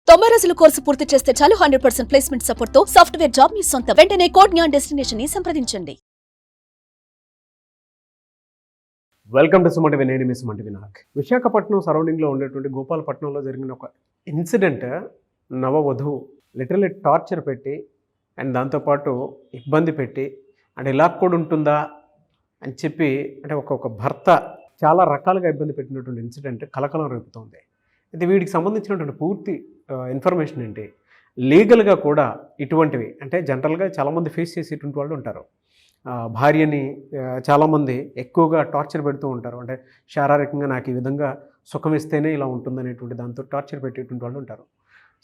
90 రోజుల కోర్సు పూర్తి చేస్తే చాలు 100% ప్లేస్మెంట్ సపోర్ట్ తో సాఫ్ట్వేర్ జాబ్ మీ సొంతం. వెంటనే కోడ్ జ్ఞాన్ డెస్టినేషన్ ని సంప్రదించండి. Welcome to Sumanti Vinay. మీ సుమంటి వినాయక్. విశాఖపట్నం సరౌండింగ్లో ఉండేటువంటి గోపాలపట్నంలో జరిగిన ఒక ఇన్సిడెంట్, నవవధువు లిటరల్లీ టార్చర్ పెట్టి అండ్ దాంతోపాటు ఇబ్బంది పెట్టి అంటే ఇలా కూడా ఉంటుందా అని చెప్పి అంటే ఒక భర్త చాలా రకాలుగా ఇబ్బంది పెట్టినటువంటి ఇన్సిడెంట్ కలకలం రేపుతోంది. అయితే వీటికి సంబంధించినటువంటి పూర్తి ఇన్ఫర్మేషన్ ఏంటి, లీగల్గా కూడా ఇటువంటివి అంటే జనరల్గా చాలామంది ఫేస్ చేసేటువంటి వాళ్ళు ఉంటారు. భార్యని చాలామంది ఎక్కువగా టార్చర్ పెడుతూ ఉంటారు. అంటే శారీరకంగా నాకు ఈ విధంగా సుఖం ఇస్తేనే ఇలా ఉంటుందనేటువంటి దాంతో టార్చర్ పెట్టేటువంటి వాళ్ళు ఉంటారు.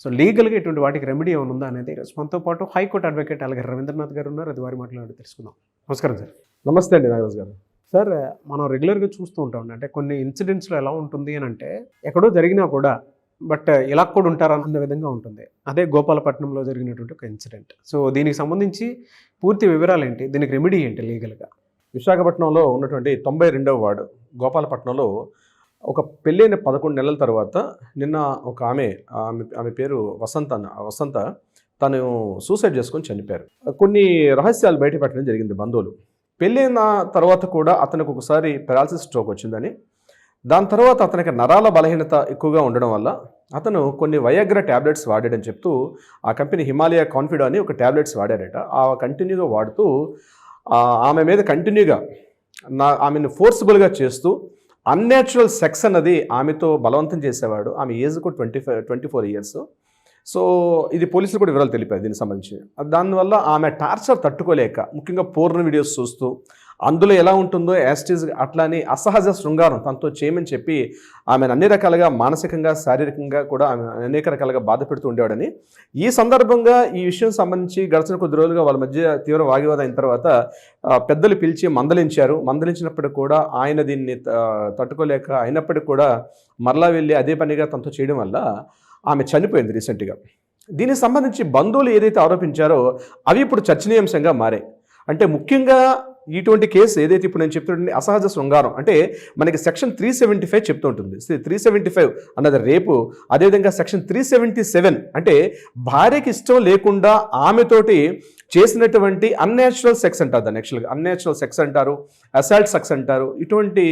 సో లీగల్గా ఇటువంటి వాటికి రెమెడీ ఏమైనా ఉందా అనేది ఈరోజు మనతో పాటు హైకోర్టు అడ్వకేట్ అలాగే రవీంద్రనాథ్ గారు ఉన్నారు. అది వారి మాట్లాడి తెలుసుకుందాం. నమస్కారం సార్. నమస్తే అండి నాగరాజు గారు. సార్, మనం రెగ్యులర్గా చూస్తూ ఉంటాం అంటే కొన్ని ఇన్సిడెంట్స్లో ఎలా ఉంటుంది అని అంటే ఎక్కడో జరిగినా కూడా బట్ ఇలా కూడా ఉంటారా అన్న విధంగా ఉంటుంది. అదే గోపాలపట్నంలో జరిగినటువంటి ఒక ఇన్సిడెంట్. సో దీనికి సంబంధించి పూర్తి వివరాలు ఏంటి, దీనికి రెమెడీ ఏంటి లీగల్గా? విశాఖపట్నంలో ఉన్నటువంటి 92వ వార్డు గోపాలపట్నంలో ఒక పెళ్ళైన 11 నెలల తర్వాత నిన్న ఒక ఆమె పేరు వసంత తను సూసైడ్ చేసుకొని చనిపోయారు. కొన్ని రహస్యాలు బయట పెట్టడం జరిగింది బంధువులు. పెళ్ళైన తర్వాత కూడా అతనికి ఒకసారి పెరాలసిస్ స్ట్రోక్ వచ్చిందని, దాని తర్వాత అతనికి నరాల బలహీనత ఎక్కువగా ఉండడం వల్ల అతను కొన్ని వయాగ్రా ట్యాబ్లెట్స్ వాడాడని చెప్తూ ఆ కంపెనీ హిమాలయ కాన్ఫిడో అని ఒక ట్యాబ్లెట్స్ వాడాడట. ఆ కంటిన్యూగా వాడుతూ ఆమె మీద కంటిన్యూగా ఆమెను ఫోర్సిబుల్గా చేస్తూ అన్యాచురల్ సెక్స్ అన్నది ఆమెతో బలవంతం చేసేవాడు. ఆమె ఏజ్ కూడా 24 ఇయర్స్. సో ఇది పోలీసులు కూడా వివరాలు తెలిపారు దీనికి సంబంధించి. దానివల్ల ఆమె టార్చర్ తట్టుకోలేక ముఖ్యంగా పోర్న్ వీడియోస్ చూస్తూ అందులో ఎలా ఉంటుందో యాస్టీజ్ అట్లానే అసహజ శృంగారం తనతో చేయమని చెప్పి ఆమెను అన్ని రకాలుగా మానసికంగా శారీరకంగా కూడా ఆమె అనేక రకాలుగా బాధ పెడుతూ ఉండేవాడని, ఈ సందర్భంగా ఈ విషయం సంబంధించి గడిచిన కొద్ది రోజులుగా వాళ్ళ మధ్య తీవ్ర వాగ్వాదం అయిన తర్వాత పెద్దలు పిలిచి మందలించినప్పటికీ కూడా ఆయన దీన్ని తట్టుకోలేక అయినప్పటికీ కూడా మరలా వెళ్ళి అదే పనిగా తనతో చేయడం వల్ల ఆమె చనిపోయింది రీసెంట్గా. దీనికి సంబంధించి బంధువులు ఏదైతే ఆరోపించారో అవి ఇప్పుడు చర్చనీయాంశంగా మారాయి. అంటే ముఖ్యంగా ఇటువంటి కేసు ఏదైతే ఇప్పుడు నేను చెప్తుంటే అసహజ శృంగారం అంటే మనకి సెక్షన్ 375 చెప్తూ ఉంటుంది. 375 అన్నది రేపు. అదేవిధంగా సెక్షన్ 377 అంటే భార్యకి ఇష్టం లేకుండా ఆమెతోటి చేసినటువంటి అన్యాచురల్ సెక్స్ అంటారు. దాన్ని యాక్చువల్గా అన్యాచురల్ సెక్స్ అంటారు, అసాల్ట్ సెక్స్ అంటారు. ఇటువంటి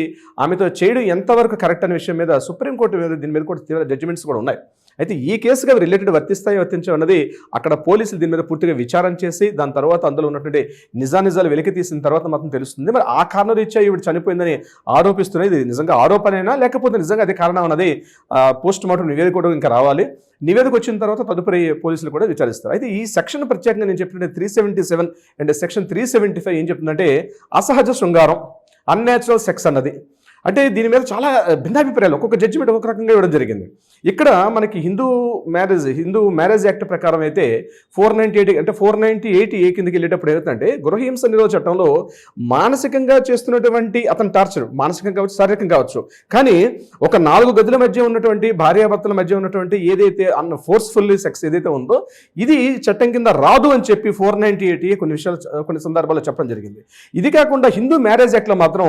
ఆమెతో చేయడం ఎంతవరకు కరెక్ట్ అనే విషయం మీద సుప్రీంకోర్టు మీద దీని మీద కూడా తీవ్ర జడ్జిమెంట్స్ కూడా ఉన్నాయి. అయితే ఈ కేసుగా రిలేటెడ్ వర్తించన్నది అక్కడ పోలీసులు దీని మీద పూర్తిగా విచారణ చేసి దాని తర్వాత అందులో ఉన్నటువంటి నిజాలు వెలికి తీసిన తర్వాత మాత్రం తెలుస్తుంది. మరి ఆ కారణం రీత్యా ఈవిడ చనిపోయిందని ఆరోపిస్తున్నది ఇది నిజంగా ఆరోపణైనా లేకపోతే నిజంగా అది కారణం అన్నది పోస్ట్ మార్టం నివేదిక కూడా ఇంకా రావాలి. నివేదిక వచ్చిన తర్వాత తదుపరి పోలీసులు కూడా విచారిస్తారు. అయితే ఈ సెక్షన్ ప్రత్యేకంగా నేను చెప్పినట్టు 377 అండ్ సెక్షన్ 375 ఏం చెప్తుందంటే అసహజ శృంగారం, అన్యాచురల్ సెక్స్ అన్నది. అంటే దీని మీద చాలా భిన్నాభిప్రాయాలు ఒక్కొక్క జడ్జిమెంట్ ఒక్కొక్క రకంగా ఇవ్వడం జరిగింది. ఇక్కడ మనకి హిందూ మ్యారేజ్ యాక్ట్ ప్రకారం అయితే 498 అంటే 498 కిందకి వెళ్ళేటప్పుడు ఏమవుతుందంటే గృహహింస నిరోధ చట్టంలో మానసికంగా చేస్తున్నటువంటి అతని టార్చర్ మానసికంగా కావచ్చు, శారీరకంగా కావచ్చు, కానీ ఒక 4 గదుల మధ్య ఉన్నటువంటి భార్యాభర్తల మధ్య ఉన్నటువంటి ఏదైతే ఫోర్స్ఫుల్లీ సెక్స్ ఏదైతే ఉందో ఇది చట్టం కింద రాదు అని చెప్పి 498 కొన్ని సందర్భాల్లో చెప్పడం జరిగింది. ఇది కాకుండా హిందూ మ్యారేజ్ యాక్ట్లో మాత్రం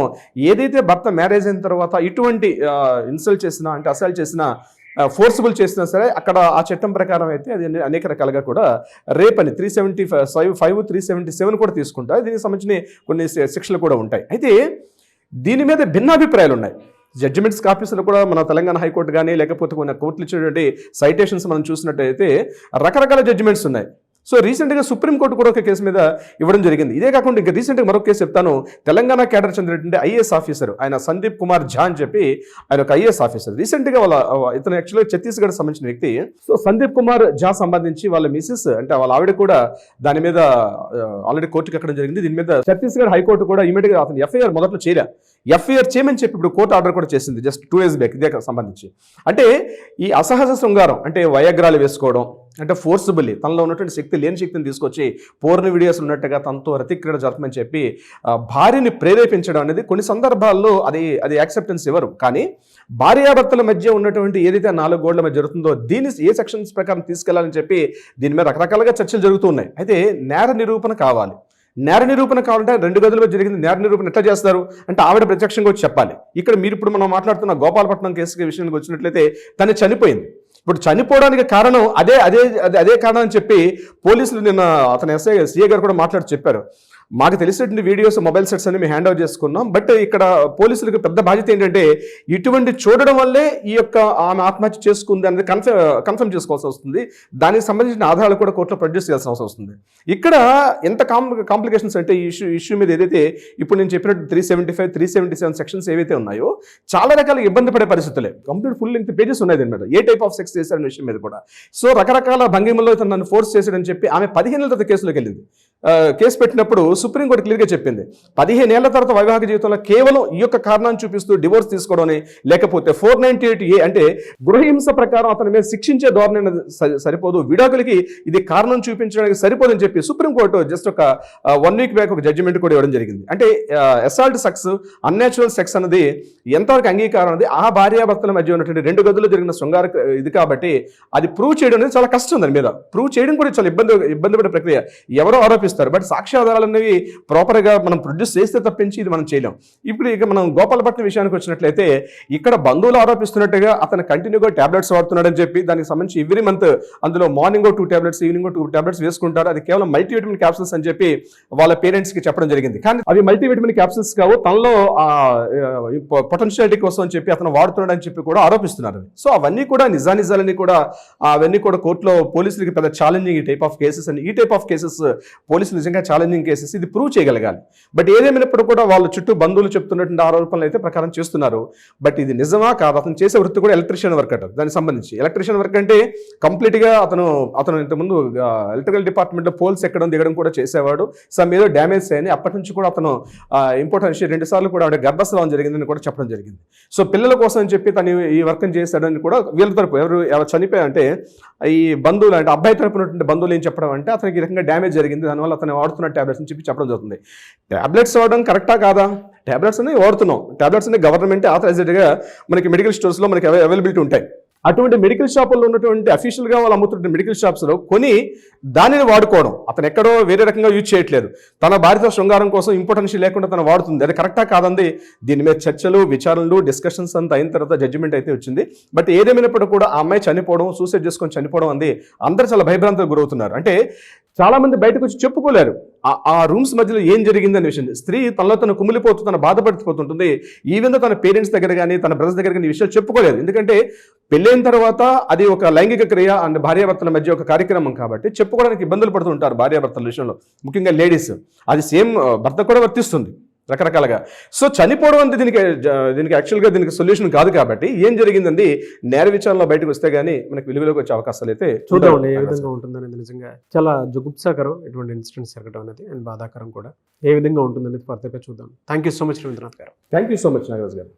ఏదైతే భర్త మ్యారేజ్ అయిన తర్వాత ఇటువంటి ఇన్సల్ట్ చేసినా అంటే అసాల్ట్ చేసినా ఫోర్సిబుల్ చేసినా సరే అక్కడ ఆ చట్టం ప్రకారం అయితే అది అనేక రకాలుగా కూడా రేప్ అని 375, 377 కూడా తీసుకుంటారు. దీనికి సంబంధించిన కొన్ని శిక్షలు కూడా ఉంటాయి. అయితే దీని మీద భిన్నాభిప్రాయాలు ఉన్నాయి. జడ్జిమెంట్స్ కాపీస్లో కూడా మన తెలంగాణ హైకోర్టు కానీ లేకపోతే కొన్ని కోర్టులు ఇచ్చేటువంటి సైటేషన్స్ మనం చూసినట్టయితే రకరకాల జడ్జిమెంట్స్ ఉన్నాయి. సో రీసెంట్గా సుప్రీంకోర్టు కూడా ఒక కేసు మీద ఇవ్వడం జరిగింది. ఇదే కాకుండా ఇంకా రీసెంట్గా మరొక కేసు చెప్తాను. తెలంగాణ క్యాడర్ చెందినటువంటి ఐఏఎస్ ఆఫీసర్ ఆయన సందీప్ కుమార్ ఝా అని చెప్పి ఆయన ఒక ఐఏఎస్ ఆఫీసర్. రీసెంట్గా ఇతను యాక్చువల్గా ఛత్తీస్గఢ్ సంబంధించిన వ్యక్తి. సో సందీప్ కుమార్ ఝా సంబంధించి వాళ్ళ మిసెస్ అంటే వాళ్ళ ఆవిడ కూడా దాని మీద ఆల్రెడీ కోర్టుకి ఎక్కడం జరిగింది. దీని మీద ఛత్తీస్గఢ్ హైకోర్టు కూడా ఇమీడియట్గా అతను ఎఫ్ఐఆర్ మొదట్లో ఎఫ్ఐఆర్ చేయమని చెప్పి ఇప్పుడు కోర్టు ఆర్డర్ కూడా చేసింది జస్ట్ 2 days బ్యాక్. ఇదే సంబంధించి అంటే ఈ అసహజ శృంగారం అంటే వయాగ్రాలు వేసుకోవడం అంటే ఫోర్సిబుల్లీ తనలో ఉన్నటువంటి లేని శక్తిని తీసుకొచ్చి పోర్న్ వీడియోస్ ఉన్నట్టుగా తనతో రతిక్రీడ జరపమని చెప్పి భార్యని ప్రేరేపించడం అనేది కొన్ని సందర్భాల్లో అది యాక్సెప్టెన్స్ ఇవ్వరు. కానీ భార్యాభర్తల మధ్య ఉన్నటువంటి ఏదైతే 4 గోడల మధ్య జరుగుతుందో దీన్ని ఏ సెక్షన్స్ ప్రకారం తీసుకెళ్లాలని చెప్పి దీని మీద రకరకాలుగా చర్చలు జరుగుతూ ఉన్నాయి. అయితే నేర నిరూపణ కావాలి. నేర నిరూపణ కావాలంటే 2 గదుల్లో జరిగింది. నేర నిరూపణ ఎట్లా చేస్తారు అంటే ఆవిడ ప్రత్యక్షంగా వచ్చి చెప్పాలి. ఇక్కడ మీరు ఇప్పుడు మనం మాట్లాడుతున్న గోపాలపట్నం కేసు విషయానికి వచ్చినట్లయితే తను చనిపోయింది. ఇప్పుడు చనిపోవడానికి కారణం అదే అదే అదే కారణం అని చెప్పి పోలీసులు నిన్న అతని సీఏ గారు కూడా మాట్లాడి చెప్పారు. మాకు తెలిసినటువంటి వీడియోస్, మొబైల్ సెట్స్ అన్ని మేము హ్యాండ్ ఓవర్ చేసుకున్నాం. బట్ ఇక్కడ పోలీసులకు పెద్ద బాధ్యత ఏంటంటే ఇటువంటి చూడడం వల్లే ఈ యొక్క ఆమె ఆత్మహత్య చేసుకుంది అనేది కన్ఫర్మ్ చేసుకోవాల్సి వస్తుంది. దానికి సంబంధించిన ఆధారాలు కూడా కోర్టులో ప్రొడ్యూస్ చేయాల్సిన అవసరం వస్తుంది. ఇక్కడ ఎంత కాంప్లికేషన్స్ అంటే ఈ ఇష్యూ మీద ఏదైతే ఇప్పుడు నేను చెప్పినట్టు 375, 377 సెక్షన్స్ ఏవైతే ఉన్నాయో చాలా రకాల ఇబ్బంది పడే పరిస్థితులే. కంప్లీట్ ఫుల్ లెంగ్త్ పేజెస్ ఉన్నాయి అనమాట. ఏ టైప్ ఆఫ్ సెక్స్ చేశారనే విషయం మీద కూడా. సో రకరకాల భంగిమల్లో ఇతను నన్ను ఫోర్స్ చేశాడని చెప్పి ఆమె 15 ఏళ్ల తర్వాత కేసులోకి వెళ్ళింది. కేసు పెట్టినప్పుడు సుప్రీంకోర్టు క్లియర్గా చెప్పింది 15 ఏళ్ల తర్వాత వైవాహిక జీవితంలో కేవలం ఈ యొక్క కారణాన్ని చూపిస్తూ డివోర్స్ తీసుకోవడం, లేకపోతే 498A అంటే గృహహింస ప్రకారం అతని మీద శిక్షించే ధోరణి సరిపోదు, విడాకులకి ఇది కారణం చూపించడానికి సరిపోదని చెప్పి సుప్రీంకోర్టు జస్ట్ ఒక 1 వీక్ బ్యాక్ ఒక జడ్జిమెంట్ కూడా ఇవ్వడం జరిగింది. అంటే అసాల్ట్ సెక్స్, అన్యాచురల్ సెక్స్ అనేది ఎంతవరకు అంగీకారం అనేది ఆ భార్యాభర్తల మధ్య ఉన్నటువంటి 2 గదుల్లో జరిగిన శృంగార ఇది కాబట్టి అది ప్రూవ్ చేయడం అనేది చాలా కష్టం. దాని మీద ప్రూవ్ చేయడం కూడా చాలా ఇబ్బంది పడే ప్రక్రియ. ఎవరో ఆరోపిస్తారు, బట్ సాక్ష్యాధారాలు అనేవి ప్రాపర్గా మనం ప్రొడ్యూస్ చేస్తే తప్పించి ఇది మనం చేయలేం. ఇప్పుడు ఇక మనం గోపాలపట్నం విషయానికి వచ్చినట్లయితే ఇక్కడ బంధువులు ఆరోపిస్తున్నట్టుగా అతను కంటిన్యూగా టాబ్లెట్స్ వాడుతున్నాడని చెప్పి దానికి సంబంధించి ఎవ్రీ మంత్ అందులో మార్నింగ్ 2 టాబ్లెట్స్, ఈవినింగ్ 2 టాబ్లెట్స్ వేసుకుంటారు. అది కేవలం మల్టీవిటమిన్ క్యాప్సూల్స్ అని చెప్పి వాళ్ళ పేరెంట్స్ కి చెప్పడం జరిగింది. కానీ అవి మల్టీవిటమిన్ క్యాప్సూల్స్ కావు, తనలో పొటెన్షియాలిటీ కోసం అని చెప్పి అతను వాడుతున్నాడు అని చెప్పి కూడా ఆరోపిస్తున్నారు. సో అవన్నీ కూడా నిజానిజాలన్నీ కూడా అవన్నీ కూడా కోర్టులో పోలీసులకి పెద్ద ఛాలెంజింగ్ ఈ టైప్ ఆఫ్ కేసెస్ అని. ఈ టైప్ ఆఫ్ కేసెస్ పోలీసులు నిజంగా ఛాలెంజింగ్ కేసెస్, ఇది ప్రూవ్ చేయగలగాలి. బట్ ఏదేమైనప్పుడు కూడా వాళ్ళ చుట్టూ బంధువులు చెప్తున్నటువంటి ఆరోపణలు అయితే ప్రకారం చేస్తున్నారు. బట్ ఇది నిజమా కాదు? అతను చేసే వృత్తి కూడా ఎలక్ట్రీషియన్ వర్క్ అంటారు. దానికి సంబంధించి ఎలక్ట్రీషియన్ వర్క్ అంటే కంప్లీట్గా అతను ఇంతకుముందు ఎలక్ట్రికల్ డిపార్ట్మెంట్లో పోల్స్ ఎక్కడం దిగడం కూడా చేసేవాడు. సమ్ ఏదో డ్యామేజ్ అయ్యి అప్పటి నుంచి కూడా అతను ఇంపార్టెంట్ విషయం 2 సార్లు కూడా ఆవిడ గర్భస్రావం జరిగిందని కూడా చెప్పడం జరిగింది. సో పిల్లల కోసం అని చెప్పి తను ఈ వర్క్ చేశాడని కూడా వీళ్ళ తరపు ఎవరు చనిపోయారంటే ఈ బంధువులు అంటే అబ్బాయి తరపు ఉన్నటువంటి బంధువులు ఏం చెప్పడం అంటే అతనికి ఈ రకంగా డ్యామేజ్ జరిగింది, దానివల్ల అతను వాడుతున్న టాబ్లెట్స్ అని చెప్పి చెప్పడం జరుగుతుంది. టాబ్లెట్స్ వాడడం కరెక్టా కాదా? టాబ్లెట్స్ అనేవి వాడుతున్నాం. టాబ్లెట్స్ అనేవి గవర్నమెంట్ ఆథరైజ్డ్గా మనకి మెడికల్ స్టోర్స్లో మనకి అవైలబిలిటీ ఉంటాయి. అటువంటి మెడికల్ షాపుల్లో ఉన్నటువంటి అఫీషియల్గా వాళ్ళు అమ్ముతున్న మెడికల్ షాప్స్లో కొని దానిని వాడుకోవడం, అతను ఎక్కడో వేరే రకంగా యూజ్ చేయట్లేదు, తన భార్యతో శృంగారం కోసం ఇంపార్టెన్షియల్ లేకుండా తను వాడుతుంది. అది కరెక్టా కాదండి? దీని మీద చర్చలు, విచారణలు, డిస్కషన్స్ అంతా అయిన తర్వాత జడ్జిమెంట్ అయితే వచ్చింది. బట్ ఏదేమైనప్పుడు కూడా ఆ అమ్మాయి చనిపోవడం, సూసైడ్ చేసుకొని చనిపోవడం అంది అందరూ చాలా భయభ్రాంతులకు గురవుతున్నారు. అంటే చాలా మంది బయటకు వచ్చి చెప్పుకోలేరు ఆ రూమ్స్ మధ్యలో ఏం జరిగిందనే విషయం. స్త్రీ తనలో తను కుమిలిపోతూ తన బాధపడిపోతుంటుంది. ఈవెన్ తన పేరెంట్స్ దగ్గర కానీ తన బ్రదర్స్ దగ్గర కానీ ఈ విషయాలు చెప్పుకోలేదు. ఎందుకంటే పెళ్ళైన తర్వాత అది ఒక లైంగిక క్రియ అండ్ భార్యాభర్తల మధ్య ఒక కార్యక్రమం కాబట్టి చెప్పుకోవడానికి ఇబ్బందులు పడుతుంటారు భార్యాభర్తల విషయంలో, ముఖ్యంగా లేడీస్. అది సేమ్ భర్త కూడా వర్తిస్తుంది రకరకాలుగా. సో చనిపోవడం అంటే దీనికి యాక్చువల్గా దీనికి సొల్యూషన్ కాదు. కాబట్టి ఏం జరిగిందండి నేర విచారణలో బయటకు వస్తే గానీ మనకి విలువలోకి వచ్చే అవకాశాలు అయితే చూద్దాం ఏ విధంగా ఉంటుందనేది. నిజంగా చాలా జుగుప్సాకరం ఇటువంటి ఇన్సిడెంట్స్ జరగడం అనేది, అండ్ బాధాకరం కూడా. ఏ విధంగా ఉంటుందనేది ఫర్దర్గా చూద్దాం. Thank you so much Ravindranath గారు. Thank you so much Nagaraj గారు.